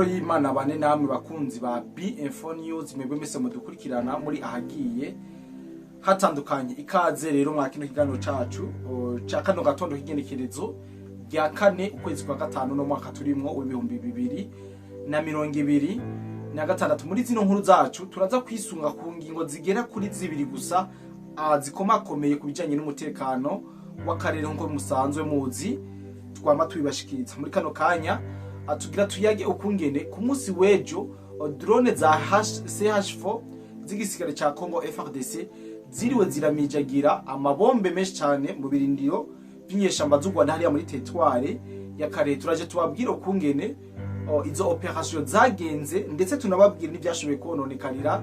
Y'Imana bane namwe bakunzi ba B-Info News mwebwe mwese mudukurikirana muri ahagiye hatandukanye. Ikaze rero mwa kino kiganiro cacu ca kano gatondo k'igenekerezo rya 4 ukwezi kwa gatanu no mwaka turimwo w'2026. Muri zino nkuru zacu turaza kwisunga ku ngingo zigera kuri zibiri gusa zikomakomeye kubijanye n'umutekano w'akarere nko musanzwe muzi twama tubibashikiriza. Muri kano kanya atugira tuyage ukungene ku munsi wejo drone za CH4 zigisigara ca Congo FARDC ziriwe ziramijagira amabombe menshi cyane mu birindiro by'inyeshamba z'u Rwanda hariya muri territoire ya Kare. Turaje tubabwira ukungene izo operation zagenze ndetse tunababwira n'ibyashoboye kononekarira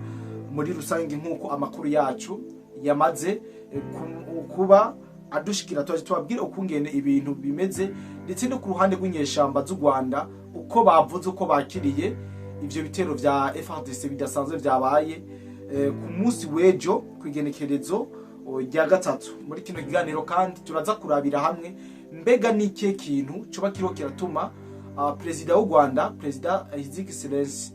muri rusange nkuko amakuru yacu yamaze kuba adushikira. Twaje tubabwira ukungene ibintu bimeze ndetse no ku ruhande rw'inyeshamba z'u Rwanda uko bavuze uko bakiriye ivyo bitero vya FARDC bidasanzwe vyabaye ku munsi wejo kwigenekerezo rya gatatu. Muri kino kiganiro kandi turaza kurabira hamwe mbega nike kintu coba kiro kiratuma President w'u Rwanda, President His Excellency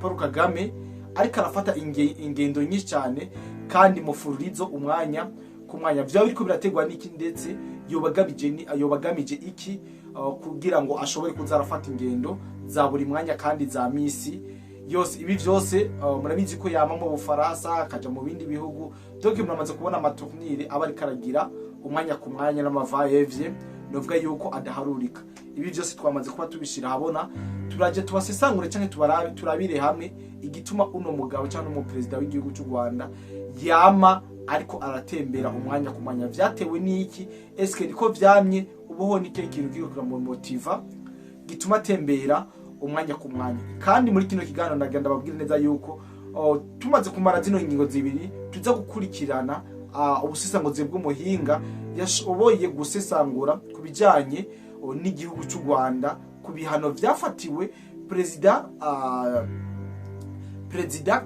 Paul Kagame ariko arafata ingendo nyinshi cyane kandi mufururizo umwanya ku mwanya. Vyo biriko birategwa niki ndetse yobagamije iki kugira ngo ashobore kuzarafata ingendo za buri mwanya kandi za misi yose. Ibi vyose murabizi ko yama mu Bufaransa akaja mu bindi bihugu, donc muramaze kubona amatournire aba ari karagira umwanya ku mwanya n'amavaevye novuga yuko adaharurika. Ibi vyose twamaze kuba tubishira habona, turaje tubasesangure canke turabire hamwe igituma uno mugabo cyangwa mu president w'igihugu cy'u Rwanda yama ariko aratembera umwanya ku mwanya. Vyatewe niki? Eske niko vyamye ubuho nike kintu kiri mu motiva gituma tembera umwanya ku mwanya? Kandi muri kino kiganiro ndagenda babwira neza yuko tumaze kumara zino ngingo zibiri tuza gukurikirana ubusesanguzi bw'umuhinga yashoboye gusesangura kubijanye n'igihugu cy'u Rwanda ku bihano vyafatiwe President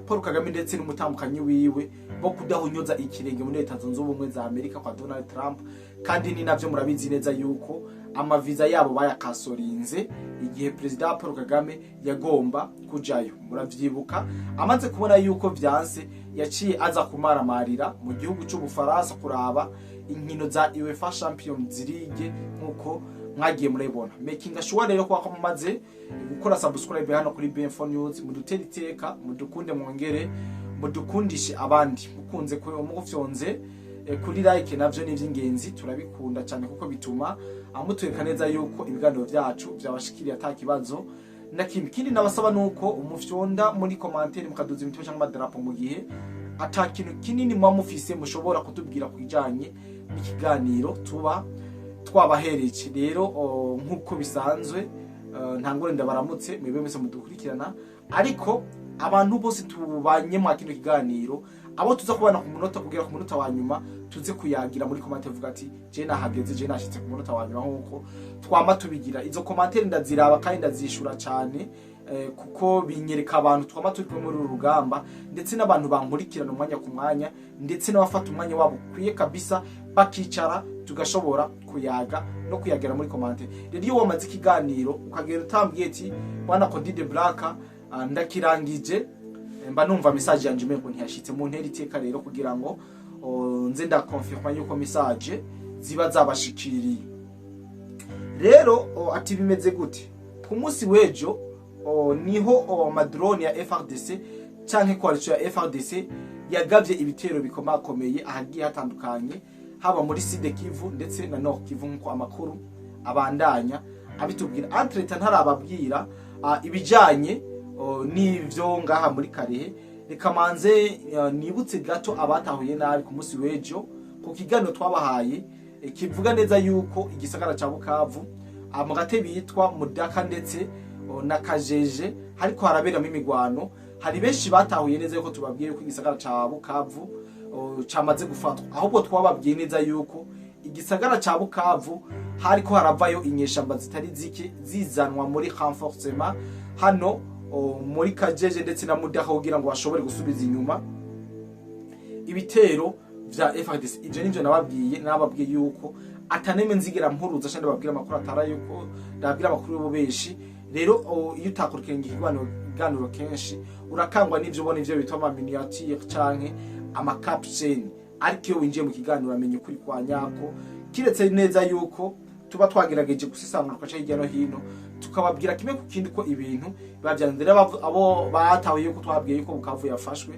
Paul Kagame ndetse n'umutambukanyi wiwe bo kudahunyoza ikirenge muri Leta Zunze Ubumwe za Amerika kwa Donald Trump. Kandi ni navyo murabizi neza yuko amaviza yabo bayakasorinze igihe President Paul Kagame yagomba kujayo. Muravyibuka amaze kubona yuko vyanse yaciye aza kumaramarira mu gihugu cy'u Bufaransa kuraba inkino za UEFA Champions League nkuko mwagiye murabona. Making sure rero ko mumaze gukora subscribe hano kuri B-Info News, mudutera iteka, mudukunde mwongere mudukundishe abandi, mukunze ko mugufyonze kuri like navyo n'ivyingenzi turabikunda cyane kuko bituma amutweka neza yuko ibiganiro vyacu byabashikiriye atakibazo na kindi. Nabasaba nuko umufyonda muri commentaire mukaduza imitwe cyangwa madarapo mu gihe atakintu kinini mwamufise mushobora kutubwira kwijanye n'ikiganiro tuba twabahereje. Rero nkuko bisanzwe ntangore ndabaramutse mwebwe mwese mudukurikirana, ariko abantu bose tubanye mu kino kiganiro abo tuza kubana ku munota kugera ku munota wa nyuma tuze kuyagira muri commentaire vuga ati je nahageze, je nashitse ku munota wa nyuma nkuko twama tubigira. Izo commentaire ndaziraba kandi ndazishura cyane kuko binyereka abantu twama turi muri urugamba ndetse n'abantu bankurikirana umwanya ku mwanya ndetse n'abafata umwanya wabo kwiye kabisa bakicara tugashobora kuyaga no kuyagera muri commentaire. Rero iyo wamaze ikiganiro ukagera utambwiye ati bwana Codide Black ndakirangije, mba numva message yanje mengo ntiyashitse mu ntera iteka rero kugira ngo nze ndakonfirma yuko message ziba zabashikiriye. Rero ati bimeze gute ku munsi wejo niho madrone ya FARDC canke coalition ya FARDC yagavye ibitero bikomakomeye ahagiye hatandukanye haba muri Sud Kivu ndetse na Nord Kivu nko amakuru abandanya abitubwira. Entreta ntarababwira ibijanye n'ivyo ngaha muri Karehe. Reka manze nibutse gato abatahuye nabi ku munsi wejo ku kiganiro twabahaye kivuga neza yuko igisagara ca Bukavu mu gate bitwa Mudaka ndetse na Kajeje hariko haraberamo imigwano. Hari benshi batahuye neza yuko tubabwiye ko igisagara ca Bukavu camaze gufatwa, ahubwo twababwiye neza yuko igisagara ca Bukavu hariko haravayo inyeshamba zitari zike zizanwa muri renforcement hano muri Kajeje ndetse na Mudaka kugira ngo bashobore gusubiza inyuma ibitero vya FARDC. Ivyo nivyo nababwiye yuko ataneme nzigera mpuruza cyane babwira amakuru atara yuko ndabwira amakuru y'ububeshi rero iyo utakurikiranye ikiganiro kenshi urakangwa n'ivyo ubona ivyo bitwa ama miniature canke ama caption, ariko iyo winjiye mu kiganiro amenye ukuri kwa nyako, kiretse neza yuko tuba twagerageje gusesangura kwa hirya no hino tukababwira kimwe ku kindi ko ibintu bavyanzira abo batahuye yuko twabwiye yuko Bukavu yafashwe,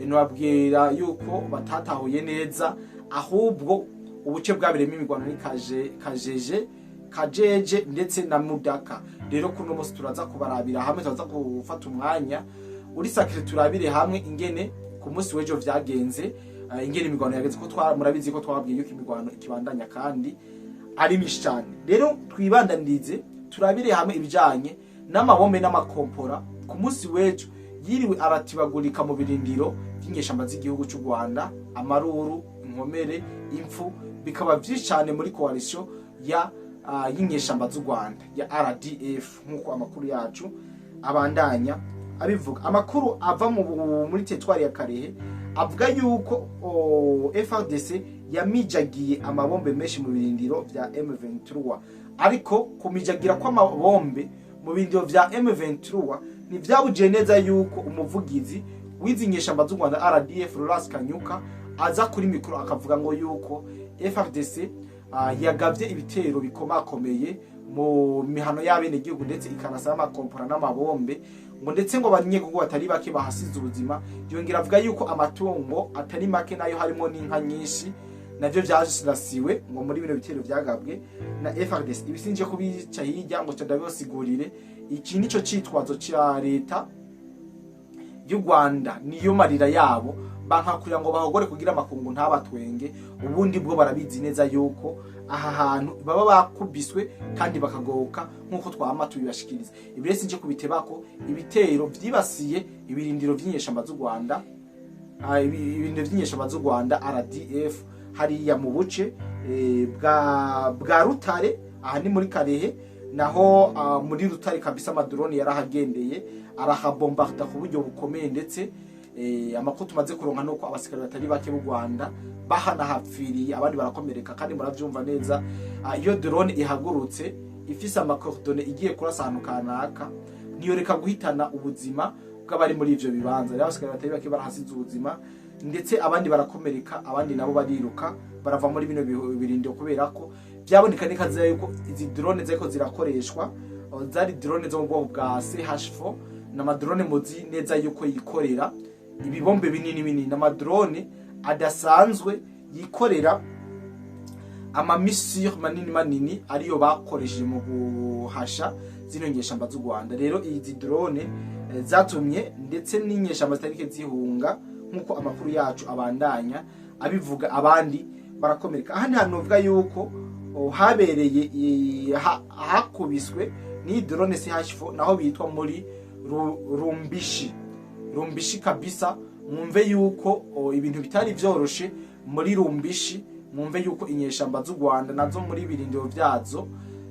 nababwira yuko batatahuye neza, ahubwo ubuce bwabiremo imigwano ni kajeje ndetse na Mudaka. Rero kuno munsi turaza kubarabira hamwe, turaza gufata umwanya uri sakire turabire hamwe ingene ku munsi wejo vyagenze, ingene imigwano yageze ko murabizi ko twabwiye yuko imigwano ikibandanya kandi ari myinshi cyane. Rero twibandanize turabire hamwe ibijanye n'amabombe n'amakompora ku munsi wejo yiriwe aratibagurika mu birindiro by'inyeshamba z'igihugu cy'u Rwanda, amaruru, inkomere, impfu, bikaba byinshi cyane muri coalition ya y'inyeshamba z'u Rwanda ya RDF nkuko amakuru yacu abandanya abivuga. Amakuru ava muri teritwari ya Karehe avuga yuko FARDC yamijagiye amabombe menshi mu birindiro vya M23, ariko kumijagira kwa amabombe mu birindiro vya M23 ni vyabuje neza yuko umuvugizi w'izinyeshamba z'u Rwanda RDF Laurence Kanyuka aza kuri mikro akavuga ngo yuko FARDC yagavye ibitero bikomakomeye mu mihano y'abene gihugu ndetse ikanasaba amakompora n'amabombe ngo ndetse ngo abanyegugu batari bake bahasize ubuzima. Yongera avuga yuko amatungo atari make nayo harimo n'inka nyinshi navyo vyasirasiwe ngo muri bino bitero vyagabwe na FARDC. Ibisinje kubica hirya ngo ndabibasigurire, iki nico citwazo cya leta y'u Rwanda, niyo marira yabo bankakugira ngo bahogore kugira amakungu ntabatwenge, ubundi bwo barabizi neza yuko aha hantu baba bakubiswe kandi bakagoka nkuko twama tubibashikiriza. Ibirese nje kubitebako ibitero vyibasiye ibirindiro vy'inyeshamba z'u Rwanda, ibirindiro vy'inyeshamba z'u Rwanda RDF hariya mu buce bwa Rutare, aha ni muri Karehe, naho muri Rutare kabisa amadrone yarahagendeye arahabombarda ku buryo bukomeye, ndetse amakuru tumaze kuronka nuko abasikari batari bake b'u Rwanda bahana hapfiriye, abandi barakomereka. Kandi muravyumva neza iyo drone ihagurutse ifise amakordone igiye kurasa ahantu kanaka niyo reka guhitana ubuzima bw'abari muri ivyo bibanza. Rero abasikari batari bake barahasize ubuzima, ndetse abandi barakomereka, abandi nabo bariruka barava muri bino birindiro kubera ko byaboneka nekaza yuko izi drone zeko zirakoreshwa, zari drone zo mu bwoko bwa CH4 na madrone muzi neza yuko yikorera ibibombe binini na drone adasanzwe yikorera ama missile manini ariyo bakoresheje mu guhasha zino nyeshamba z'u Rwanda. Rero izi drone zatumye ndetse n'inyeshamba zitarike zihunga nkuko amakuru yacu abandanya abivuga, abandi barakomereka. Aha nta novuga yuko habereye hakubiswe ni drone CH4 naho bitwa muri Rumbishi kabisa. Mwumve yuko ibintu bitari vyoroshe muri Rumbishi, mwumve yuko inyeshamba z'u Rwanda nazo muri birindiro vyazo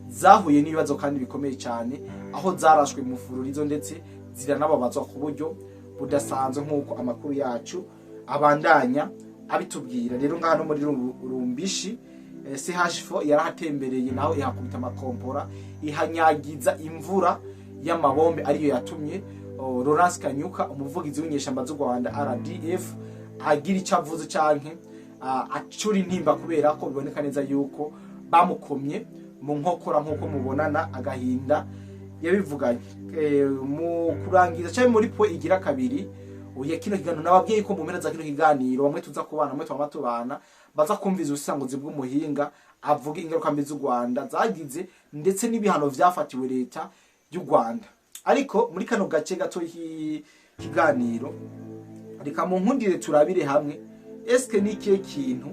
zahuye n'ibibazo kandi bikomeye cyane, aho zarashwe mu fururizo ndetse ziranababazwa ku buryo budasanzwe nkuko amakuru yacu abandanya abitubwira. Rero ngano muri Rumbishi CH4 yarahatembereye naho ihakubita amakompora ihanyagiza imvura y'amabombe, ariyo yatumye Laurence Kanyuka umuvugizi w'inyeshamba z'u Rwanda RDF agira icavuze canke acuri intimba, kubera ko biboneka neza yuko bamukomye mu nkokora nkuko mubonana agahinda yabivuganye. Mu kurangiza cyane muri po igira kabiri uye kino kiganiro nababwiye ko mu mpera za kino kiganiro bamwe tuza kubana bamwe twamatubana baza kumviza ubusanguzi bw'umuhinga avuga ingaruka mbi z'u Rwanda zagize ndetse n'ibihano vyafatiwe leta y'u Rwanda. Ariko muri kano gace gato kiganiro reka mu nkundire turabire hamwe eske ni kiye kintu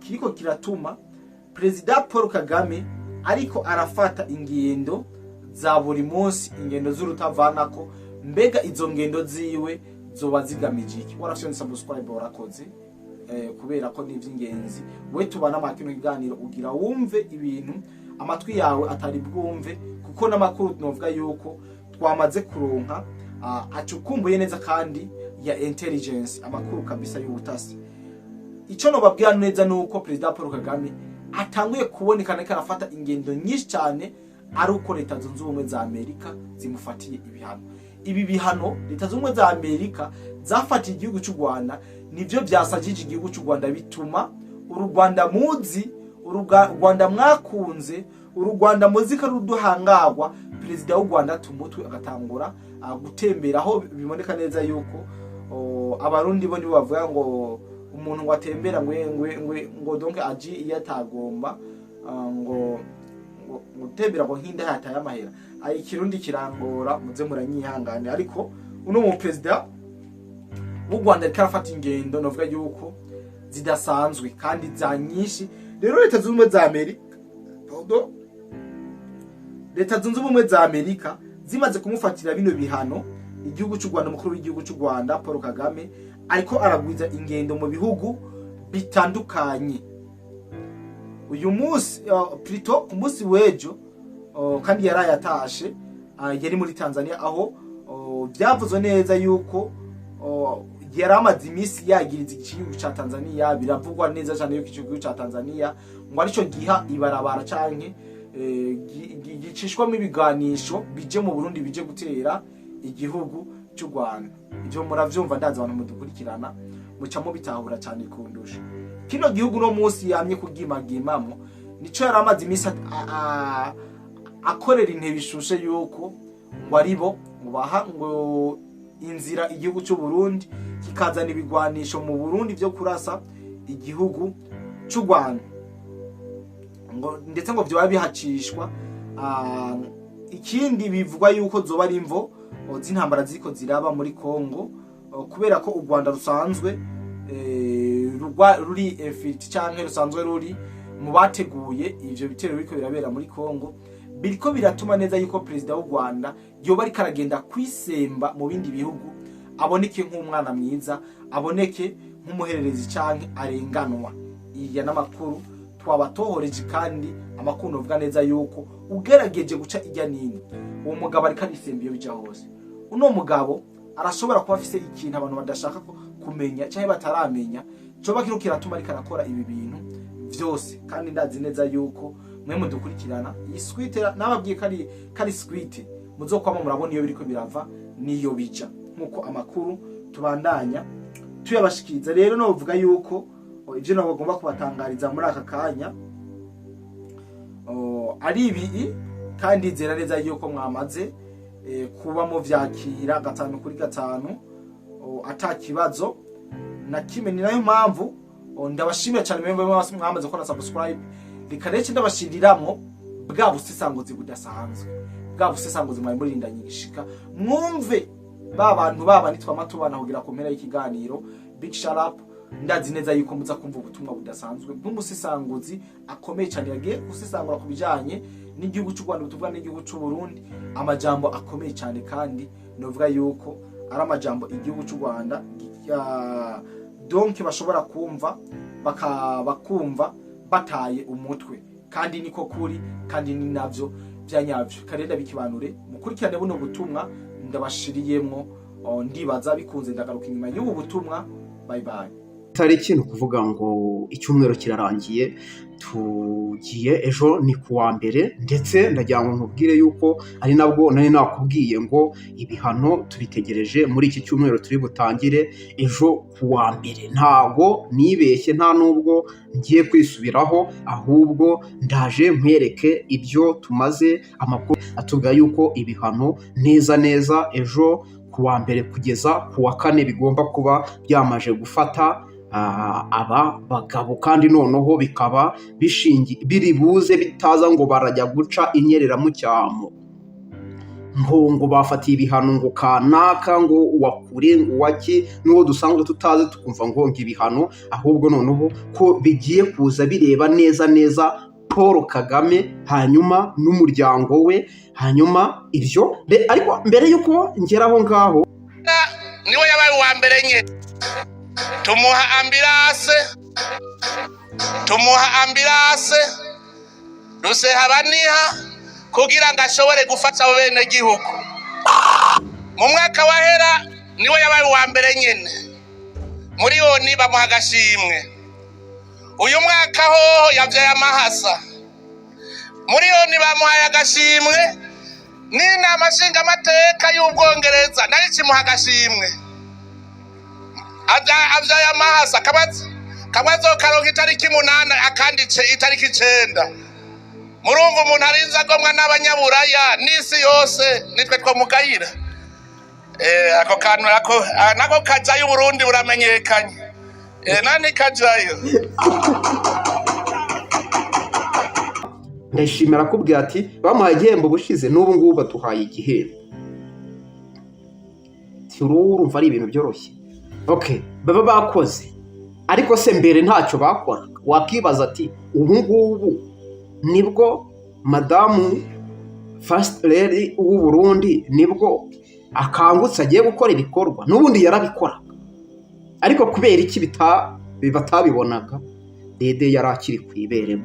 kiriko kiratuma President Paul Kagame ariko arafata ingendo za buri munsi, ingendo z'urutavanako. Mbega izo ngendo ziwe zoba zigamije iki? Warafyone subscribe warakoze kubera ko ni vy'ingenzi we tubana makino kiganiro ugira wumve ibintu amatwi yawe atari bwumve, kuko n'amakuru novuga yuko twamaze kuronka acukumbuye neza kandi ya intelligence, amakuru kabisa y'ubutasi. Ico no babwira neza nuko President Paul Kagame atanguye kubonekana ko arafata ingendo nyinshi cyane ari uko leta zunze ubumwe za Amerika zimufatiye ibihano. Ibi bihano leta zunze ubumwe za Amerika zafatiye igihugu cy'u Rwanda nivyo byasajije igihugu cy'u Rwanda bituma uru Rwanda muzi, uru Rwanda mwakunze, uru Rwanda muzika ruduhangagwa, perezida w'u Rwanda tumutwe agatangura gutembera aho biboneka neza yuko abarundi bo nibo bavuga ngo umuntu watembera ngo donc aji iyo atagomba ngo gutembera ngo hinda hataye amahera. Ayi kirundi kirangora muze muranyihangane, ariko uno mu president w'u Rwanda karafata ingendo novuga yuko zidasanzwe kandi za nyinshi. Rero leta zunze ubumwe za Amerika leta zunze ubumwe za Amerika zimaze kumufatira bino bihano, igihugu cy'u Rwanda, mukuru w'igihugu cy'u Rwanda Paul Kagame ariko aragwiza ingendo mu bihugu bitandukanye. Uyu munsi plutôt ku munsi w'ejo kandi yarayatashe yari muri Tanzania, aho byavuzwe neza yuko yari amaze iminsi yagiriza igihugu cya Tanzania. Biravugwa neza cyane yuko igihugu cya Tanzania ngo arico giha ibarabara canke gicishwamo ibiganisho bije mu Burundi bije gutera igihugu cy'u Rwanda. Ibyo muravyumva ndaza abantu mudukurikirana mucamo bitahura cyane kundusha. Kino gihugu no munsi yamye kugimagimamo nico yari amaze iminsi akorera intebe ishushe yuko ngo aribo mubaha ngo inzira igihugu cy'u Burundi kikazana ibigwanisho mu Burundi byo kurasa igihugu cy'u Rwanda, ngo ndetse ngo byo bihacishwa. Ikindi bivugwa yuko zoba ari imvo z'intambara ziko ziraba muri Kongo, kubera ko u Rwanda rusanzwe ruri effect cyangwa rusanzwe ruri mu bateguye ivyo bitero biko birabera muri Kongo. Biriko biratuma neza yuko president w'u Rwanda yoba ari karagenda kwisemba mu bindi bihugu, aboneke nk'umwana mwiza, aboneke nk'umuhererezi canke arenganwa. Iya namakuru twabatohoreje kandi amakuru novuga neza yuko ugerageje guca ijya nini uwo mugabo ari karisemba iyo bija hose. Uno mugabo arashobora kuba afise ikintu abantu badashaka kumenya cyangwa bataramenya, coba kiro kiratuma ari karakora ibi bintu vyose. Kandi ndazi neza yuko mwe mudukurikirana iyi squite nababwiye kari squite muzokwama murabona iyo biriko birava niyo bija, nkuko amakuru tubandanya tuyabashikiriza. Rero no uvuga yuko ivyo nabo bagomba kubatangariza muri aka kanya ari ibi, kandi nzera neza yuko mwamaze kuba mu vyakira 5/5 atakibazo na kimwe. Ni nayo mpamvu ndabashimira cyane mwembe mwamaze gukora subscribe, rikareke ndabashiriramwo bwa busisanguzi budasanzwe, bwa busisanguzi mwaye muri ndanyishika mwumve babantu nitwa tubana kugira ku mpera y'ikiganiro. Big shout up, ndazi neza yuko muza kumva ubutumwa budasanzwe bw'umusisanguzi akomeye cyane yagiye gusisangura ku bijanye n'igihugu cy'u Rwanda, tuvuga n'igihugu cy'u Burundi, amajambo akomeye cyane kandi novuga yuko ari amajambo igihugu cy'u Rwanda donc bashobora kumva bakumva bataye umutwe, kandi niko kuri kandi ni navyo byanyavyo. Karenda bikibanure mukurikirane buno butumwa ndabashiriyemwo, ndibaza bikunze ndagaruka inyuma y'ubu butumwa. Bye bye. Tari ikintu kuvuga ngo icyumweru kirarangiye, tugiye ejo ni kuwa mbere, ndetse ndagira ngo nkubwire yuko ari nabwo nari nakubwiye ngo ibihano tubitegereje muri iki cyumweru turi butangire ejo kuwa mbere. Ntago nibeshye, nta nubwo ngiye kwisubiraho, ahubwo ndaje nkwereke ibyo tumaze. Amakuru atubwira yuko ibihano neza ejo kuwa mbere kugeza kuwa kane bigomba kuba byamaje gufata aba bagabo, kandi noneho bikaba biri buze bitaza ngo barajya guca inyerera mu cyamo ngo bafatiye ibihano ngo kanaka ngo wakure ngo waki n'uwo dusanzwe tutazi, tukumva ngo ibihano, ahubwo noneho ko bigiye kuza bireba neza Paul Kagame hanyuma n'umuryango we. Hanyuma ibyo ariko mbere yuko ngeraho ngaho niwe yabaye wa mbere nye tumuha ambulance Rusehabaniha kugira ngo ashobore gufata abo bene gihugu. Mu mwaka wahera niwe yabaye wa mbere nyene muri yoni bamuha agashimwe. Uyu mwaka ho yavyaye amahasa miliyoni bamuhaye agashimwe n'inama nshingamateka y'Ubwongereza nayo ikimuha agashimwe avyaye amahasa kabazo karonka itariki 8 akanditse itariki 9. Murumva umuntu arinze agomwa n'abanyaburaya n'isi yose nitwe twomugayira. Ako kantu nako kajayo Burundi buramenyekanye. Nani kajayo? Ndashimira kubwira ati bamuhaye igihembo bushize n'ubu ngubu batuhaye igihembo. Urumva ari ibintu byoroshye. Okay, baba bakoze. Ariko se mbere ntacyo bakora. Wakibaza ati ubu ngubu nibwo madamu First Lady w'u Burundi nibwo akangutse agiye gukora ibikorwa n'ubundi yarabikoraga. Ariko kubera iki batabibonaga, Dede yari akiri kwibere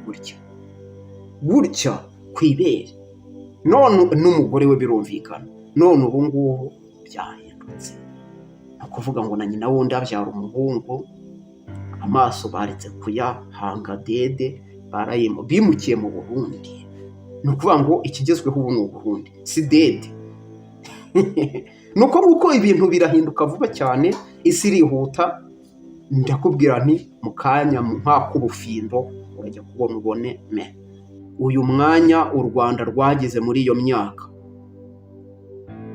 gutya kwibere. None n'umugore we birumvikana. None ubu ngubu byahindutse. Akuvuga ngo na nyina wundi abyara umuhungu, amaso baretse kuyahanga Dede bimukiye mu Burundi. Nukuvuga ngo ikigezweho ubu ni Burundi, si Dede. Nuko nguko ibintu birahinduka vuba cyane, isi irihuta. Ndakubwira nti mu kanya nk'ak'ubufindo urajya kubona ubone uyu mwanya u Rwanda rwagize muri iyo myaka.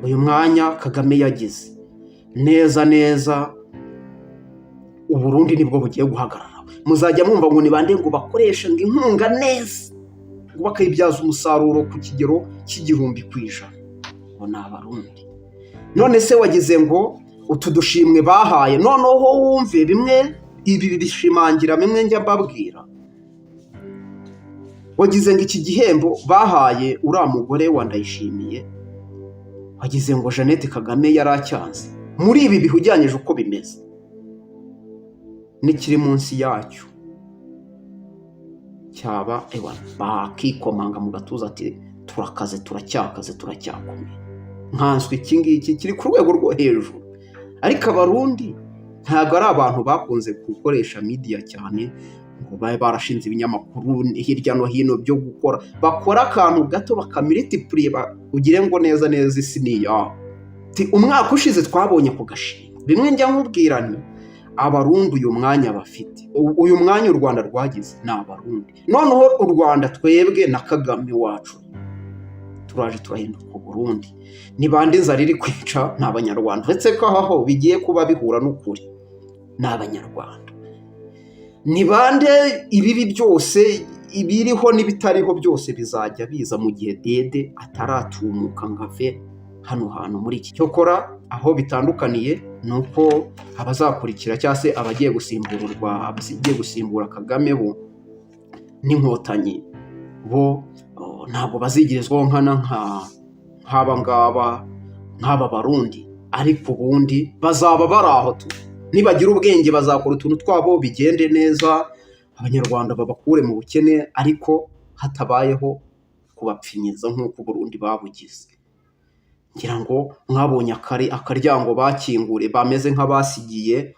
Uyu mwanya Kagame yagize neza u Burundi nibwo bugiye guhagarara. Muzajya mwumva ngo nibande ngo bakoresha ngo inkunga neza ngo bakayibyaza umusaruro ku kigero cy'100%. Ngo ni Abarundi. None se wagize ngo utu dushimwe bahaye, noneho wumve bimwe ibi bishimangira bimwe njya mbabwira. Wagize ngo iki gihembo bahaye uriya mugore wa Ndayishimiye, wagize ngo Jeannette Kagame yaracyanze. Muri ibi bihujyanyije uko bimeze n'ikiri munsi yacyo cyaba bakikomanga mu gatuza ati turakaze turacyakomeye. Nkanswe iki ngiki kiri ku rwego rwo hejuru. Ariko Abarundi ntabwo ari abantu bakunze gukoresha media cyane ngo babe barashinze ibinyamakuru hirya no hino byo gukora. Bakora akantu gato bakamultiply ugire ngo neza isi ni yawe. Umwaka ushize twabonye ku gashimwe. Bimwe njya nkubwira nti Abarundi uyu mwanya bafite, uyu mwanya u Rwanda rwagize ni Abarundi. Noneho u Rwanda twebwe na Kagame wacu turaje turahinduka Burundi. Ni bande nzariri kwica ni Abanyarwanda. Uretse ko aho bigiye kuba bihura n'ukuri ni Abanyarwanda. Ni bande ibibi byose ibiriho n'ibitariho byose bizajya biza mu gihe Dede ataratumuka ngave hano hantu muri iki cyokora. Aho bitandukaniye nuko abazakurikira cyangwa se abagiye gusimbura Kagame bo n'inkotanyi bo ntabwo bazigirizwaho nk'aba Barundi. Ariko ubundi bazaba bari aho nibagira ubwenge bazakora utuntu twabo bigende neza, Abanyarwanda babakure mu bukene ariko hatabayeho kubapfinyiza nk'uko Burundi babugize. Ngira ngo mwabonye akaryango bakingure bameze nk'abasigiye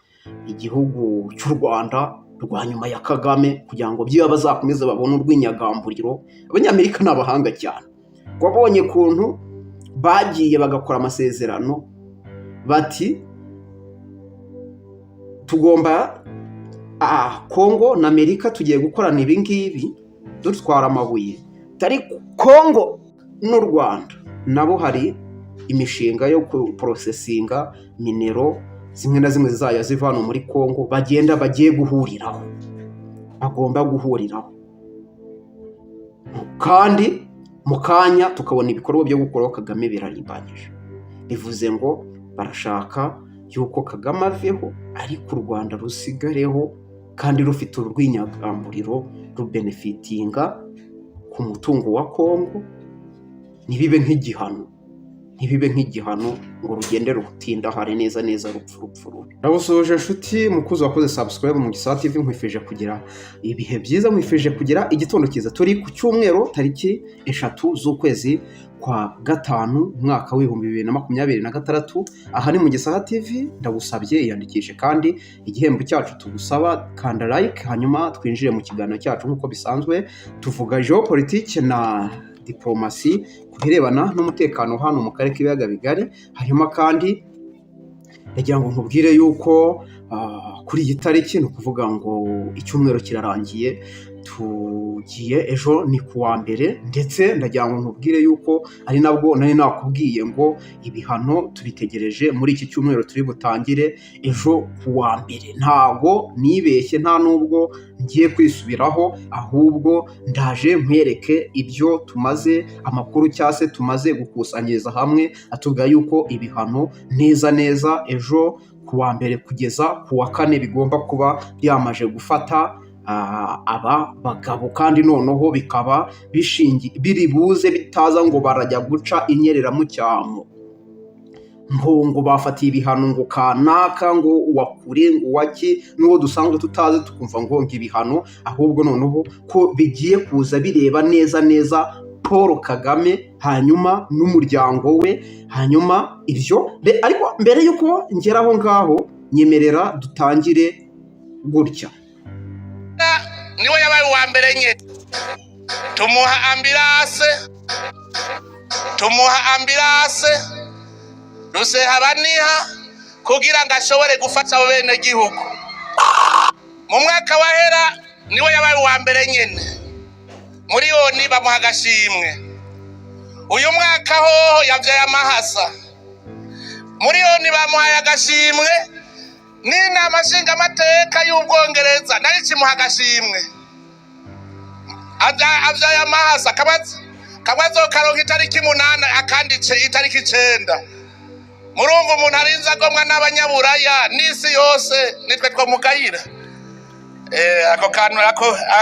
igihugu cy'u Rwanda rwa nyuma ya Kagame kugira ngo byiba bazakomeze babone urw'inyagamburiro. Abanyamerika ni abahanga cyane. Wabonye kuntu bagiye bagakora amasezerano bati tugomba Kongo na Amerika tugiye gukorana ibi ngibi dutwara amabuye. Tari Kongo n'u Rwanda nabo hari imishinga yo processinga minero zimwe na zimwe zizajya zivana muri Kongo bagiye guhuriraho, bagomba guhuriraho. Kandi mu kanya tukabona ibikorwa byo gukora Kagame birarimbanyije. Bivuze ngo barashaka yuko Kagame aveho ariko u Rwanda rusigareho kandi rufite urw'inyagamburiro rubenefitinga ku mutungo wa Kongo. Nibibe nk'igihano ntibibe nk'igihano ngo rugende rutinda hari neza neza rupfu rubi. Ndagusoje nshuti mukuzi wakoze subscribe mu Gisabo TV, nkwifije kugira ibihe byiza, nkwifije kugira igitondo cyiza. Turi ku cyumweru tariki 3 z'ukwezi kwa gatanu umwaka w'2026. Aha ni mu Gisabo TV. Ndagusabye iyandikishe kandi igihembo cyacu tugusaba kanda like, hanyuma twinjire mu kiganiro cyacu nk'uko bisanzwe. Tuvuga geopolitique na diplomasi ku birebana n'umutekano hano mu karere k'ibiyaga bigari. Hanyuma kandi ndagira ngo nkubwire yuko kuri iyi tariki ni ukuvuga ngo icyumweru kirarangiye, tugiye ejo ni kuwa mbere, ndetse ndagira ngo nkubwire yuko ari nabwo nari nakubwiye ngo ibihano tubitegereje muri iki cyumweru turi butangire ejo kuwa mbere. Ntabwo nibeshye, nta nubwo ngiye kwisubiraho, ahubwo ndaje nkwereke ibyo tumaze amakuru cyangwa se tumaze gukusanyiriza hamwe atubwira yuko ibihano neza neza ejo kuwa mbere kugeza kuwa kane bigomba kuba byamaje gufata aba bagabo, kandi noneho bikaba biri buze bitaza ngo barajya guca inyerera mu cyamo ngo bafatiye ibihano ngo kanaka ngo wakure ngo waki n'uwo dusanzwe tutazi tukumva ngo ibihano, ahubwo noneho ko bigiye kuza bireba neza neza Paul Kagame hanyuma n'umuryango we. Hanyuma ibyo ariko mbere yuko ngeraho ngaho nyemerera dutangire gutya. Niwe yabaye uwa mbere nye tumuha ambulance Rusehabaniha kugira ngo ashobore gufata abo bene gihugu. Mu mwaka wahera niwe yabaye uwa mbere nyene miliyoni bamuha agashimwe. Uyu mwaka ho yavyaye amahasa miliyoni bamuhaye agashimwe. N'inama nshingamateka y'Ubwongereza nayo ikimuha agashimwe. Avyaye amahasa kabazo karonka itariki 8 akanditse itariki 9. Murumva umuntu arinza agomwa n'abanyaburaya n'isi yose nitwe twamugayira. Ako kantu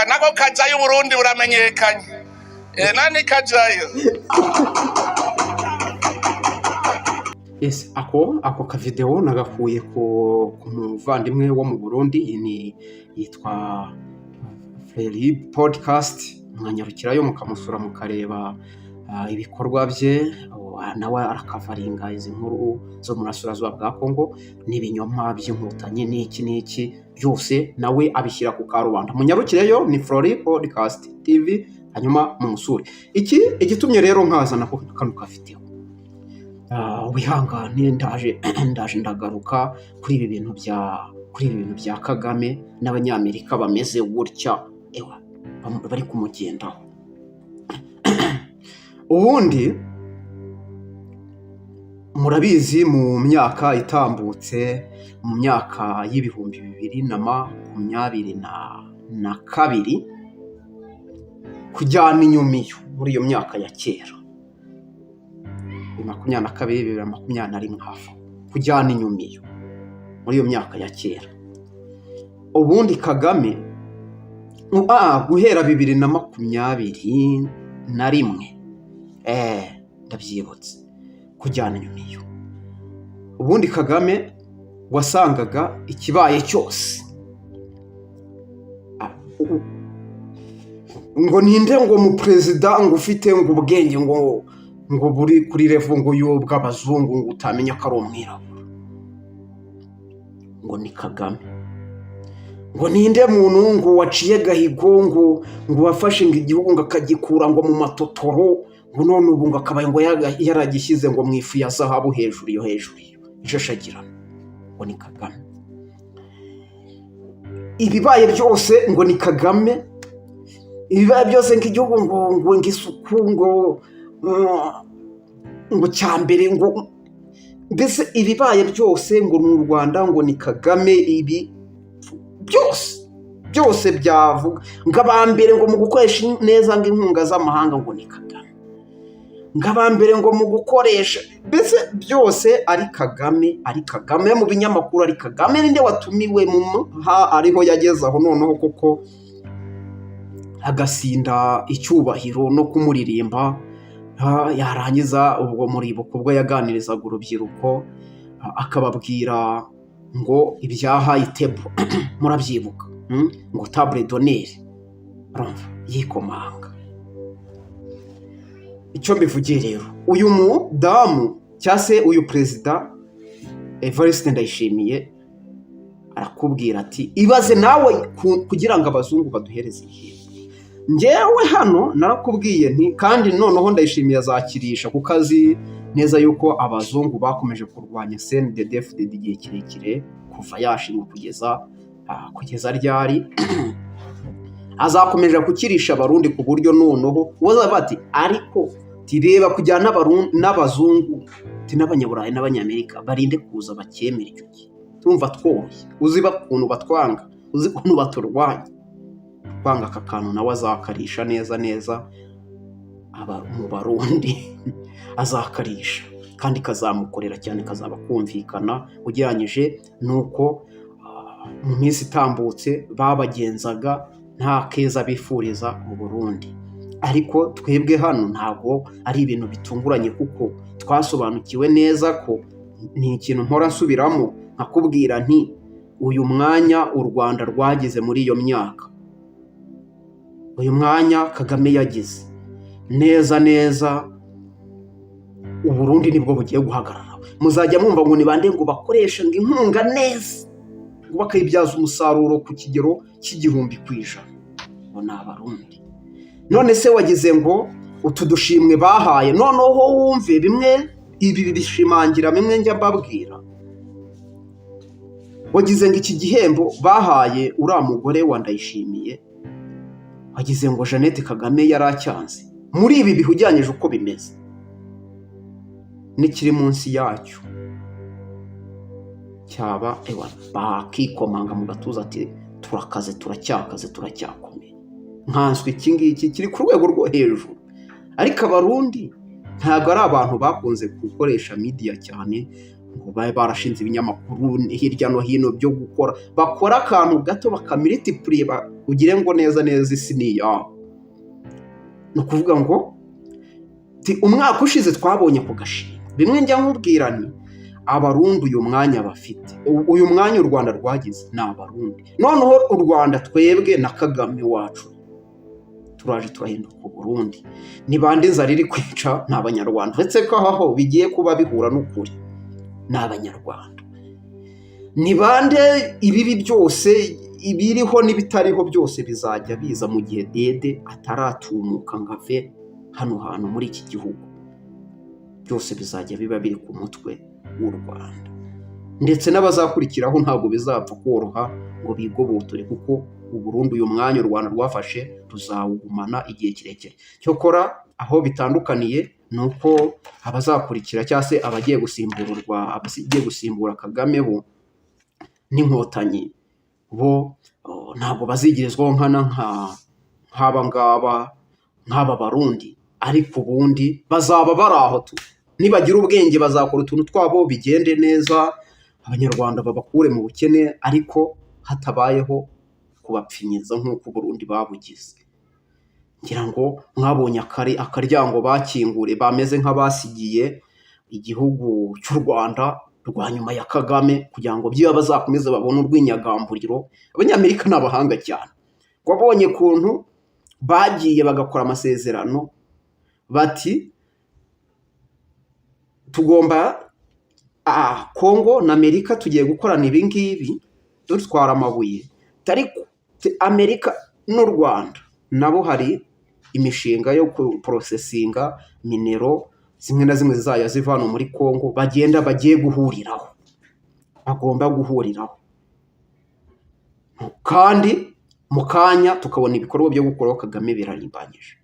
nako kajayo Burundi buramenyekanye. Nani kajayo? Yes, ako ka video nagakuye ku muvandimwe wo mu Burundi, yitwa Free Podcast. Mwanyarukirayo mukamusura mukareba ibikorwa bye, nawe arakavaringa izi nkuru zo murasurazuba bwa Kongo n'ibinyoma by'inkotanyi n'iki byose, nawe abishyira ku karubanda. Munyarukireyo ni Free Podcast TV, hanyuma mumusure. Igitumye rero nkazana ko kano ka video, wihangane ndaje ndagaruka kuri ibi bintu bya Kagame n'abanyamerika bameze gutya bari kumugendaho. Ubundi murabizi mu myaka itambutse, mu myaka y'ibihumbi 2022 kujyana inyumiyo muri iyo myaka ya kera 2022 2021 hafi kujyana inyumiyo muri iyo myaka ya kera. Ubundi Kagame guhera 2021 ndabyibutse kujyana inyumiyo. Ubundi Kagame wasangaga ikibaye cyose ngo ninde ngo mu president ngo ufite ngo ubwenge ngo buri kuri revo ngo y'ubw'abazungu ngo utamenya ko ari umwirabura, ngo ni Kagame. Ngo ninde muntu ngo waciye gahigo ngo wafashe igihugu ngo akagikura ngo mu matotoro, ngo none ubu ngo akabaye ngo yaragishyize ngo mu ifu ya zahabu hejuru ishashagirana, ngo ni Kagame. Ibibaye byose ngo ni Kagame. Ibibaye byose nk'igihugu ngo ngisuku ngo cyambere ngo mbese ibibaye byose ngo mu Rwanda ngo ni Kagame. Ibi byose byavuga ngabambere ngo mu gukoresha neza ng'inkunga z'amahanga ngo ni Kagame, ngabambere ngo mu gukoresha mbese byose ari Kagame mu binyamakuru ari Kagame. Ninde watumiwe ariho yageze aho noneho kuko agasinda icyubahiro no kumuririmba yarangiza ubwo muribuka ubwo yaganirizaga urubyiruko akababwira ngo ibyaha itebo murabyibuka ngo table d'honneur yikomanga. Icyo mbivugiye rero, uyu mudamu cyangwa se uyu perezida Evariste Ndayishimiye arakubwira ati ibaze nawe kugira ngo abazungu baduhereze ibihembo. Njyewe hano narakubwiye nti kandi noneho Ndayishimiye azakirisha kuko azi neza yuko abazungu bakomeje kurwanya CNDD-FDD igihe kirekire kuva yashingwa kugeza ryari azakomeje kukirisha abarundi ku buryo noneho woza bati ariko tireba kujyana n'abazungu n'abanyaburayi n'abanyamerika barinde kuza bakemera icyo gihe tumva tworoshye uzi bakuntu batwanga uzi kuntu baturwanya kwanga aka kantu nawe azakarisha neza mu barundi azakarisha kandi kazamukorera cyane kazaba kumvikana ugereranyije nuko mu minsi itambutse babagenzaga nta keza bifuriza mu Burundi. Ariko twebwe hano ntabwo ari ibintu bitunguranye kuko twasobanukiwe neza ko ni ikintu mpora nsubiramo nkakubwira nti uyu mwanya u Rwanda rwagize muri iyo myaka, uyu mwanya Kagame yagize neza u Burundi nibwo bugiye guhagarara. Muzajya mwumva ngo ni bande ngo bakoresha ngo inkunga neza ngo bakayibyaza umusaruro ku kigero cy'100%. Ngo ni Abarundi. None se wagize ngo utu dushimwe bahaye noneho wumve bimwe ibi bishimangira bimwe njya mbabwira. Wagize ngo iki gihembo bahaye uriya mugore wa Ndayishimiye, wagize ngo Jeannette Kagame yaracyanze. Muri ibi bihujyanyije uko bimeze n'ikiri munsi yacyo cyaba bakikomanga mu gatuza ati turakaze turacyakomeye. Nkanswe iki ngiki kiri ku rwego rwo hejuru. Ariko Abarundi ntabwo ari abantu bakunze gukoresha media cyane ngo babe barashinze ibinyamakuru hirya no hino byo bakora akantu gato bakamultiply ugire ngo neza isi ni yawe. No kuvuga ngo umwaka ushize twabonye ku gashimwe bimwe njya nkubwira ni Abarundi uyu mwanya bafite, uyu mwanya u Rwanda rwagize ni Abarundi. Noneho u Rwanda twebwe na Kagame wacu turaje turahinduka u Burundi. Ni bande inzara iri kwica? Ni Abanyarwanda. Uretse ko aho bigiye kuba bihura n'ukuri ni Abanyarwanda. Ni bande ibibi byose ibiriho n'ibitariho byose bizajya biza mu gihe Dede ataratumuka ngo ave hano hantu muri iki gihugu. Byose bizajya biba biri ku mutwe w'u Rwanda. Ndetse n'abazakurikiraho ntabwo bizapfa koroha ngo bigobotore kuko u Burundi uyu mwanya u Rwanda rwafashe ruzawugumana igihe kirekire. Cyokora aho bitandukaniye nuko abazakurikira cyangwa se abagiye gusimbura Kagame bo n'inkotanyi bo ntabwo bazigirizwaho nk'aba Barundi. Ariko ubundi bazaba bari aho tu nibagira ubwenge bazakora utuntu twabo bigende neza, Abanyarwanda babakure mu bukene ariko hatabayeho kubapfinyiza nk'uko Burundi babugize. Ngira ngo mwabonye akaryango bakingure bameze nk'abasigiye igihugu cy'u Rwanda rwa nyuma ya Kagame kugira ngo byiba bazakomeze babone urwinyagamburiro. Abanyamerika ni abahanga cyane. Wabonye kuntu bagiye bagakora amasezerano bati tugomba Kongo na Amerika tugiye gukorana ibi ngibi dutwara amabuye. Ariko Amerika n'u Rwanda nabo hari imishinga yo processinga minero zimwe na zimwe zizajya zivana muri Kongo bagiye guhuriraho, bagomba guhuriraho. Kandi mu kanya tukabona ibikorwa byo gukora Kagame birarimbanyije.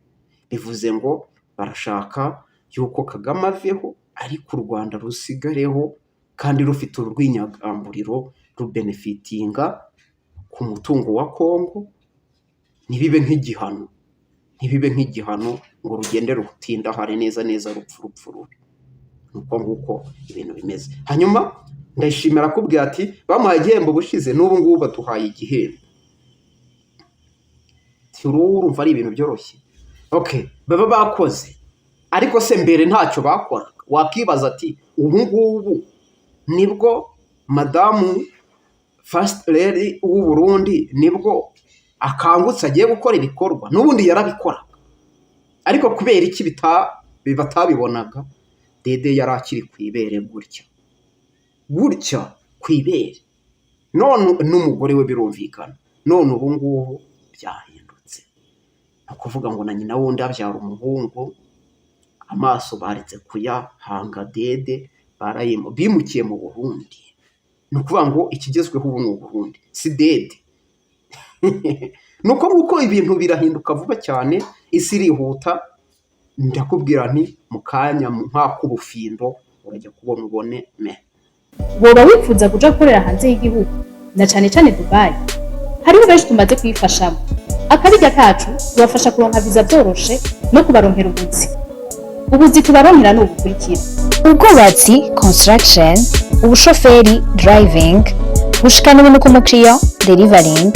Bivuze ngo barashaka yuko Kagame aveho ariko u Rwanda rusigareho kandi rufite urwinyagamburiro rubenefitinga ku mutungo wa Kongo. Ntibibe nk'igihano ngo rugende rutinda hari neza rupfu rubi. Nuko nguko ibintu bimeze. Hanyuma Ndayishimira kubwira ati bamuhaye igihembo bushize n'ubu ngubu batuhaye igihembo. Urumva ari ibintu byoroshye. Okay, baba bakoze ariko se mbere ntacyo bakoraga. Wakibaza ati ubu ngubu nibwo madamu First Lady w'u Burundi nibwo akangutse agiye gukora ibikorwa, n'ubundi yarabikoraga, ariko kubera iki batabibonaga? Dede yari akiri kwibere gutya kwibere, none n'umugore we birumvikana. None ubu ngubu byahindutse, akuvuga ngo na nyina wundi abyara umuhungu, amaso baretse kuyahanga Dede, bimukiye mu Burundi. Ni ukuvuga ngo ikigezweho ubu mu Burundi si Dede. Nuko nguko ibintu birahinduka vuba cyane, isi irihuta. Ndakubwira nti mu kanya nk'ak'ubufindo urajya kubona ubone me. Woba wifuza kuja gukorera hanze y'igihugu na cyane cyane Dubai? Hariho benshi tumaze kwifashamo. Akabijya kacu tubafasha kuronka visa byoroshe no kubaronkera ubuzi tubaronkera n'ubukurikira: ubwubatsi construction, ubushoferi driving, gushikana ibintu ku mukiriya delivering,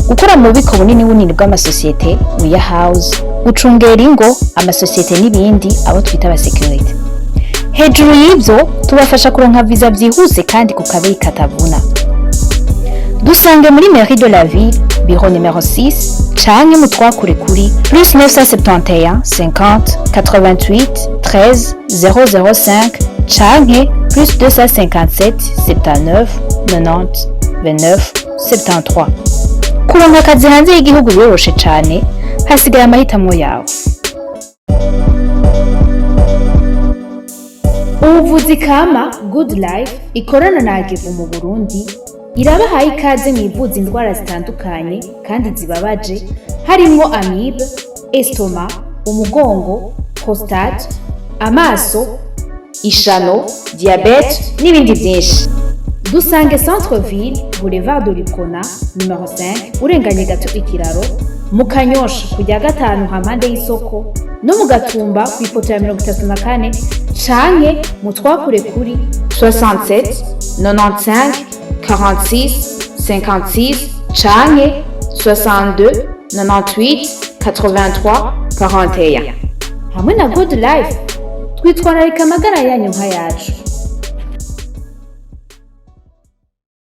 gukora mu bubiko bunini bw'amasosiyete warehouse, gucungera ingo amasosiyete n'ibindi abo twita aba security. Hejuru y'ibyo tubafasha kuronka visa byihuse kandi ku kabeyi katavuna. Dusange muri Mairie de la Ville, bureau numéro 6, canke mu twakure kuri +971 50 88 13 005 canke +257 79 90 29 73. Kuronka akazi hanze y'igihugu biroroshe cane, hasigaye amahitamo yawe. Ubuvuzi kama Good Life ikorana na Agevu mu Burundi irabahaye ikaze mu ivuza indwara zitandukanye kandi zibabaje, harimo amibe, estoma, umugongo, prostate, amaso, ishano, diabete n'ibindi byinshi. Dusange Centre Ville, Boulevard de l'Icona, numéro 5, urenganye gato ikiraro, mu Kanyosha kujya gatanu hampande y'isoko, no mu Gatumba ku ipoto ya 34, canke mu twakure kuri 67 95 46 56 canke 62 98 83 41. Hamwe na Good Life twitwararika amagara yanyu nka yacu.